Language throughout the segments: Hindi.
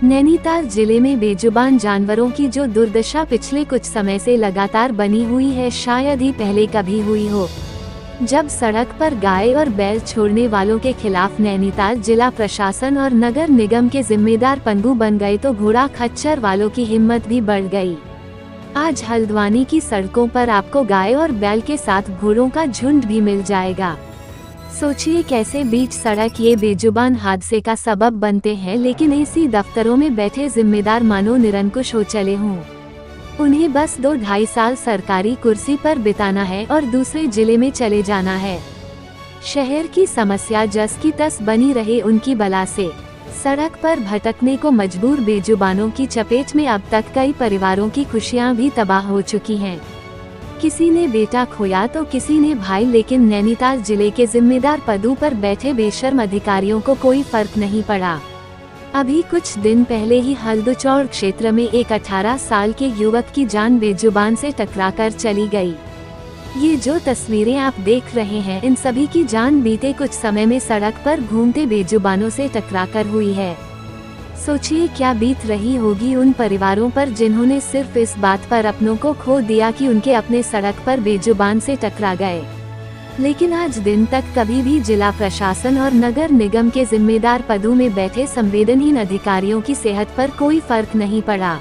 नैनीताल जिले में बेजुबान जानवरों की जो दुर्दशा पिछले कुछ समय से लगातार बनी हुई है, शायद ही पहले कभी हुई हो। जब सड़क पर गाय और बैल छोड़ने वालों के खिलाफ नैनीताल जिला प्रशासन और नगर निगम के जिम्मेदार पंगु बन गए, तो घोड़ा खच्चर वालों की हिम्मत भी बढ़ गई। आज हल्द्वानी की सड़कों पर आपको गाय और बैल के साथ घोड़ों का झुंड भी मिल जाएगा। सोचिए कैसे बीच सड़क ये बेजुबान हादसे का सबब बनते हैं, लेकिन इसी दफ्तरों में बैठे जिम्मेदार मानो निरंकुश हो चले हों। उन्हें बस 2-2.5 साल सरकारी कुर्सी पर बिताना है और दूसरे जिले में चले जाना है। शहर की समस्या जस की तस बनी रहे उनकी बला से सड़क पर भटकने को मजबूर बेजुबानों की चपेट में अब तक कई परिवारों की खुशियां भी तबाह हो चुकी हैं। किसी ने बेटा खोया तो किसी ने भाई, लेकिन नैनीताल जिले के जिम्मेदार पदों पर बैठे बेशर्म अधिकारियों को कोई फर्क नहीं पड़ा। अभी कुछ दिन पहले ही हल्दचौड़ क्षेत्र में एक 18 साल के युवक की जान बेजुबान से टकराकर चली गई। ये जो तस्वीरें आप देख रहे हैं, इन सभी की जान बीते कुछ समय में सड़क पर घूमते बेजुबानों से टकराकर हुई है। सोचिए क्या बीत रही होगी उन परिवारों पर जिन्होंने सिर्फ इस बात पर अपनों को खो दिया कि उनके अपने सड़क पर बेजुबान से टकरा गए। लेकिन आज दिन तक कभी भी जिला प्रशासन और नगर निगम के जिम्मेदार पदों में बैठे संवेदनहीन अधिकारियों की सेहत पर कोई फर्क नहीं पड़ा।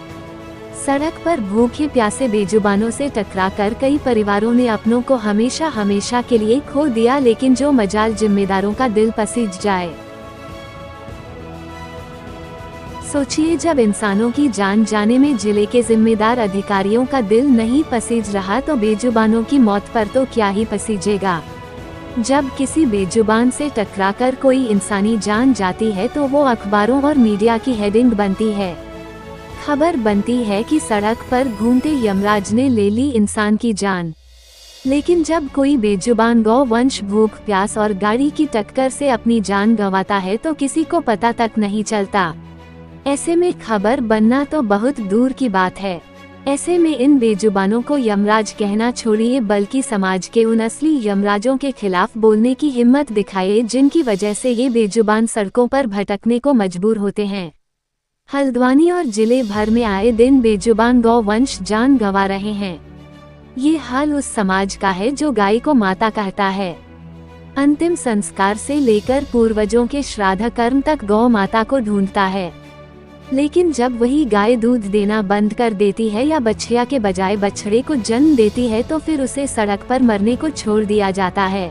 सड़क पर भूखे प्यासे बेजुबानों से टकराकर कई परिवारों ने अपनों को हमेशा हमेशा के लिए खो दिया, लेकिन जो मजाल जिम्मेदारों का दिल पसीज जाए। सोचिए जब इंसानों की जान जाने में जिले के जिम्मेदार अधिकारियों का दिल नहीं पसीज रहा, तो बेजुबानों की मौत पर तो क्या ही पसीजेगा। जब किसी बेजुबान से टकराकर कोई इंसानी जान जाती है तो वो अखबारों और मीडिया की हेडिंग बनती है। खबर बनती है कि सड़क पर घूमते यमराज ने ले ली इंसान की जान। लेकिन जब कोई बेजुबान गौवंश भूख प्यास और गाड़ी की टक्कर से अपनी जान गंवाता है तो किसी को पता तक नहीं चलता। ऐसे में खबर बनना तो बहुत दूर की बात है। ऐसे में इन बेजुबानों को यमराज कहना छोड़िए, बल्कि समाज के उन असली यमराजों के खिलाफ बोलने की हिम्मत दिखाइए, जिनकी वजह से ये बेजुबान सड़कों पर भटकने को मजबूर होते हैं। हल्द्वानी और जिले भर में आए दिन बेजुबान गौवंश जान गंवा रहे हैं। ये हाल उस समाज का है जो गाय को माता कहता है। अंतिम संस्कार से लेकर पूर्वजों के श्राद्ध कर्म तक गौ माता को ढूंढता है। लेकिन जब वही गाय दूध देना बंद कर देती है या बछिया के बजाय बछड़े को जन्म देती है, तो फिर उसे सड़क पर मरने को छोड़ दिया जाता है।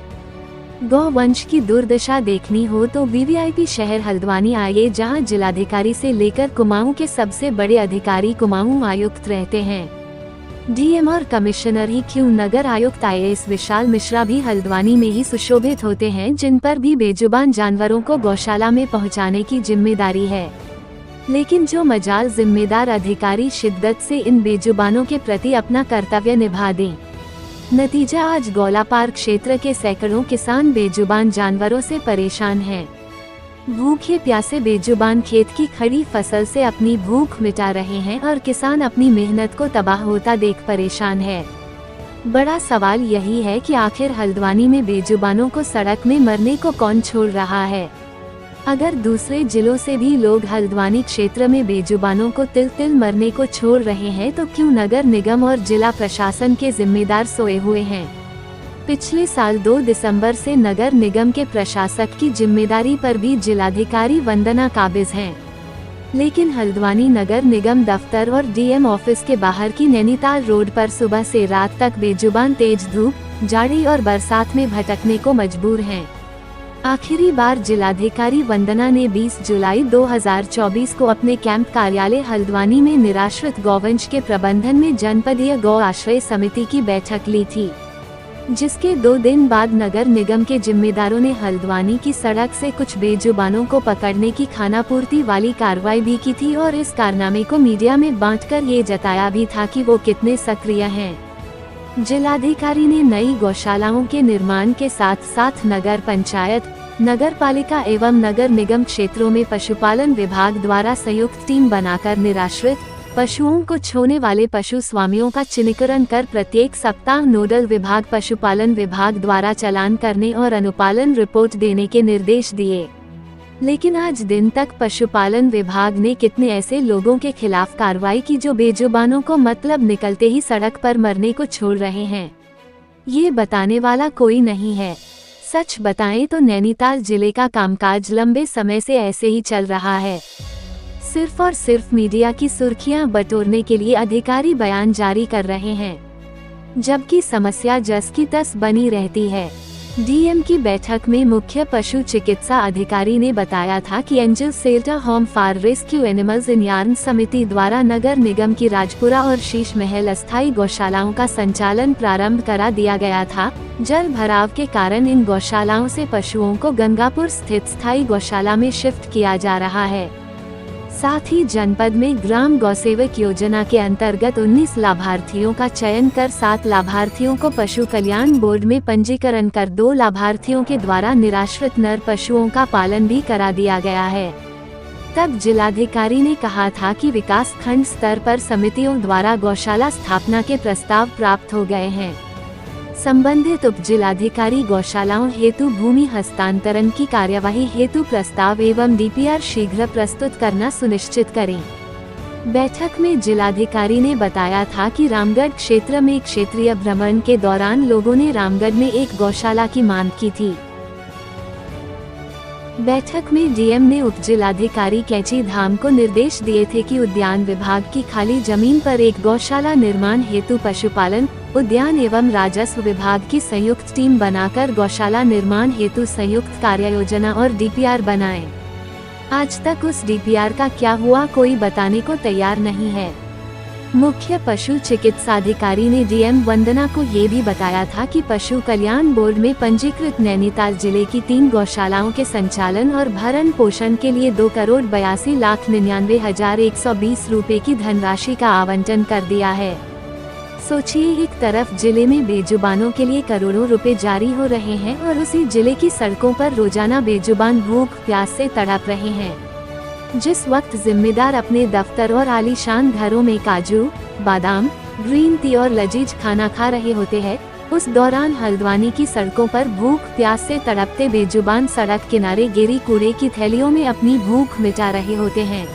गौवंश की दुर्दशा देखनी हो तो वीवीआईपी शहर हल्द्वानी आइए, जहां जिलाधिकारी से लेकर कुमाऊं के सबसे बड़े अधिकारी कुमाऊं आयुक्त रहते हैं। डीएम और कमिश्नर ही क्यों, नगर आयुक्त आईएएस विशाल मिश्रा भी हल्द्वानी में ही सुशोभित होते हैं, जिन पर भी बेजुबान जानवरों को गौशाला में पहुंचाने की जिम्मेदारी है। लेकिन जो मजाल जिम्मेदार अधिकारी शिद्दत से इन बेजुबानों के प्रति अपना कर्तव्य निभा दें। नतीजा आज गौलापार क्षेत्र के सैकड़ों किसान बेजुबान जानवरों से परेशान हैं। भूखे प्यासे बेजुबान खेत की खड़ी फसल से अपनी भूख मिटा रहे हैं और किसान अपनी मेहनत को तबाह होता देख परेशान है। बड़ा सवाल यही है कि आखिर हल्द्वानी में बेजुबानों को सड़क में मरने को कौन छोड़ रहा है। अगर दूसरे जिलों से भी लोग हल्द्वानी क्षेत्र में बेजुबानों को तिल तिल मरने को छोड़ रहे हैं, तो क्यों नगर निगम और जिला प्रशासन के जिम्मेदार सोए हुए हैं। पिछले साल 2 दिसंबर से नगर निगम के प्रशासक की जिम्मेदारी पर भी जिलाधिकारी वंदना काबिज हैं। लेकिन हल्द्वानी नगर निगम दफ्तर और डीएम ऑफिस के बाहर की नैनीताल रोड पर सुबह से रात तक बेजुबान तेज धूप, जाड़ी और बरसात में भटकने को मजबूर हैं। आखिरी बार जिलाधिकारी वंदना ने 20 जुलाई 2024 को अपने कैंप कार्यालय हल्द्वानी में निराश्रित गौवंश के प्रबंधन में जनपदीय गौ आश्रय समिति की बैठक ली थी, जिसके 2 दिन बाद नगर निगम के जिम्मेदारों ने हल्द्वानी की सड़क से कुछ बेजुबानों को पकड़ने की खानापूर्ति वाली कार्रवाई भी की थी और इस कारनामे को मीडिया में बांटकर ये जताया भी था कि वो कितने सक्रिय हैं। जिलाधिकारी ने नई गौशालाओं के निर्माण के साथ साथ नगर पंचायत, नगर पालिका एवं नगर निगम क्षेत्रों में पशुपालन विभाग द्वारा संयुक्त टीम बनाकर निराश्रित पशुओं को छोड़ने वाले पशु स्वामियों का चिन्हीकरण कर प्रत्येक सप्ताह नोडल विभाग पशुपालन विभाग द्वारा चालान करने और अनुपालन रिपोर्ट देने के निर्देश दिए। लेकिन आज दिन तक पशुपालन विभाग ने कितने ऐसे लोगों के खिलाफ कार्रवाई की जो बेजुबानों को मतलब निकलते ही सड़क पर मरने को छोड़ रहे हैं, ये बताने वाला कोई नहीं है। सच बताएं तो नैनीताल जिले का कामकाज लंबे समय से ऐसे ही चल रहा है। सिर्फ और सिर्फ मीडिया की सुर्खियां बटोरने के लिए अधिकारी बयान जारी कर रहे हैं, जबकि समस्या जस की तस बनी रहती है। डीएम की बैठक में मुख्य पशु चिकित्सा अधिकारी ने बताया था कि angel shelter home for rescue animals in yarn समिति द्वारा नगर निगम की राजपुरा और शीश महल अस्थायी गौशालाओं का संचालन प्रारंभ करा दिया गया था। जल भराव के कारण इन गौशालाओं से पशुओं को गंगापुर स्थित स्थायी गौशाला में शिफ्ट किया जा रहा है। साथ ही जनपद में ग्राम गौसेवक योजना के अंतर्गत 19 लाभार्थियों का चयन कर 7 लाभार्थियों को पशु कल्याण बोर्ड में पंजीकरण कर 2 लाभार्थियों के द्वारा निराश्रित नर पशुओं का पालन भी करा दिया गया है। तब जिलाधिकारी ने कहा था कि विकास खंड स्तर पर समितियों द्वारा गौशाला स्थापना के प्रस्ताव प्राप्त हो गए हैं। संबंधित उप जिलाधिकारी गौशालाओं हेतु भूमि हस्तांतरण की कार्यवाही हेतु प्रस्ताव एवं डीपीआर शीघ्र प्रस्तुत करना सुनिश्चित करें। बैठक में जिलाधिकारी ने बताया था कि रामगढ़ क्षेत्र में क्षेत्रीय भ्रमण के दौरान लोगों ने रामगढ़ में एक गौशाला की मांग की थी। बैठक में डीएम ने उप जिलाधिकारी कैची धाम को निर्देश दिए थे कि उद्यान विभाग की खाली जमीन पर एक गौशाला निर्माण हेतु पशुपालन, उद्यान एवं राजस्व विभाग की संयुक्त टीम बनाकर गौशाला निर्माण हेतु संयुक्त कार्ययोजना और डीपीआर बनाएं। आज तक उस डीपीआर का क्या हुआ कोई बताने को तैयार नहीं है। मुख्य पशु चिकित्साधिकारी ने डीएम वंदना को ये भी बताया था कि पशु कल्याण बोर्ड में पंजीकृत नैनीताल जिले की 3 गौशालाओं के संचालन और भरण पोषण के लिए 2,82,99,120 रुपए की धनराशि का आवंटन कर दिया है। सोचिए, एक तरफ जिले में बेजुबानों के लिए करोड़ों रुपए जारी हो रहे हैं और उसी जिले की सड़कों पर रोजाना बेजुबान भूख प्यास से तड़प रहे हैं। जिस वक्त जिम्मेदार अपने दफ्तर और आलीशान घरों में काजू, बादाम, ग्रीन टी और लजीज खाना खा रहे होते हैं, उस दौरान हल्द्वानी की सड़कों पर भूख प्यास से तड़पते बेजुबान सड़क किनारे गिरी कूड़े की थैलियों में अपनी भूख मिटा रहे होते हैं।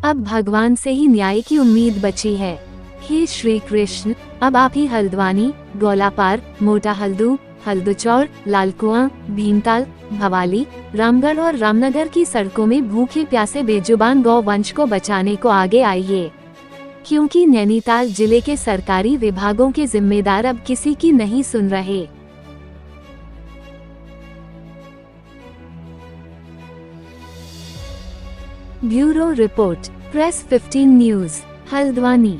अब भगवान से ही न्याय की उम्मीद बची है। हे श्री कृष्ण, अब आप ही हल्द्वानी, गोलापार, मोटा हल्दू, हल्दुचौर, लालकुआं, भीमताल, भवाली, रामगढ़ और रामनगर की सड़कों में भूखे प्यासे बेजुबान गौ वंश को बचाने को आगे आइए, क्योंकि नैनीताल जिले के सरकारी विभागों के जिम्मेदार अब किसी की नहीं सुन रहे। Bureau report, press 15 news, Haldwani.